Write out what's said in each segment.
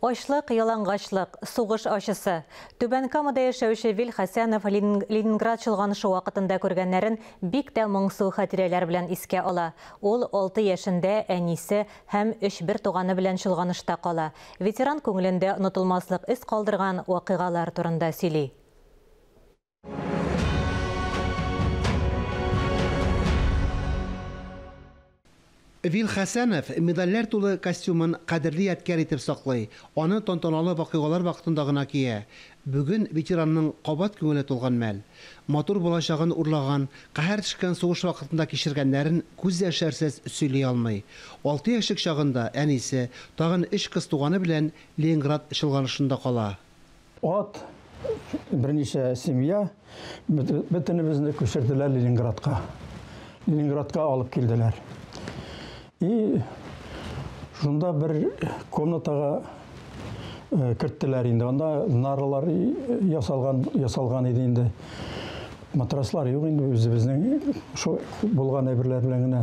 Ашлык, ялангачлык, сугыш ачысы. Түбән Камада яшәүче Вил Хәсәнов Ленинград чолганышы вакытында күргәннәрен бик тә моңсу хатирәләр белән искә ала. Ул 6 яшендә әнисе һәм 3 туганы белән чолганышта кала. Ветеран күңелендә онытылмаслык ис калдырган вакыйгалар турында сөйли. Вил Хәсәнов медальләр тулы костюмын кадерле ядкәр итеп саклый. Аны тантаналы вакыйгалар вакытында гына кия. Бүген ветеранның кабат күңеле тулган мәл. Матур булачагын урлаган, каһәр төшкән сугыш вакытында кичергәннәрен күз яшәрсез сөйли алмый. 6 яшьлек чагында әнисе тагын 3 кыз туганы белән Ленинград чолганышында кала. От берничә семья бөтенебезне күчерделәр Ленинградка. Ленинградка алып килделәр. И шунда bir комнатага кирттеләр инде. Анда нарылар ясалган иде инде. Матраслар юк инде, үзебезнең шу булган әйберләр белән генә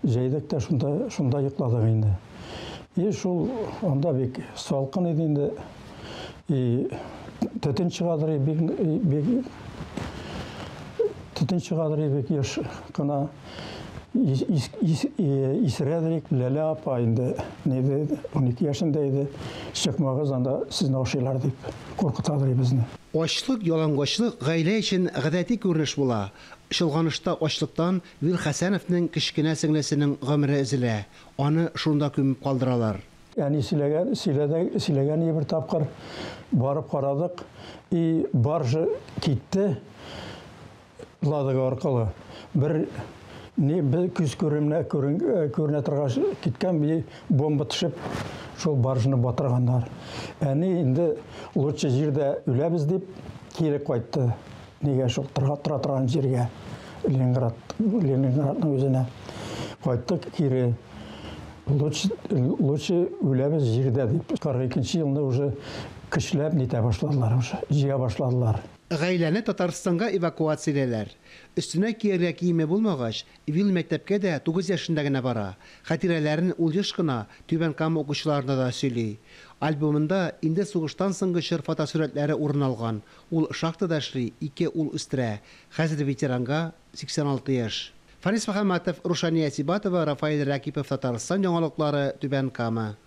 җәйдек тә шунда йокладык инде. И шул анда бик салкын иде инде. И төтен чыгадыр бик яш кына İsrederek Lale apa indi. Neydi? 12 yaşındaydı. Çıkmağız anda siz ne hoşlaylar deyip korkutadır bizni. Açlık, yalangaçlık gaile için гадәти күренеш була. Чолганышта ачлыктан Вил Хәсәновның кичкенә сеңлесенең гомере изелә. Аны шунда күмеп калдыралар. Yani silegen bir tapkır barıp karadık. Barjı gitti. Ladık arkalı. Bir küz көріне тұрғаш кеткен bir bomba түшіп, шол баржыны батырғандар. Әне енді лучше жерде үләбіз деп келіп қайтты. Неге шол тұра тұрған жерге, Ленинградның өзіне. Қайтты кері, лучше үләбіз жерде деп. 42 жылында уже кішіләп нете башладылар, жия башладылар. Гаиләне Татарстанга эвакуацияләләр. Өстенә кияргә киеме булмагач, Вил мәктәпкә дә 9 яшендә генә бара. Хатирәләрен ул еш кына Түбән Кама укучыларына да сөйли. Альбомында инде сугыштан соңгы чор фотосурәтләре урын алган. Ул шахтада эшли, 2 ул үстерә. Хәзер ветеранга 86 яшь. Фанис Мөхәммәтов, Рушания Сибатова, Рафаэль Ракипов, Татарстан яңалыклары, Түбән Кама.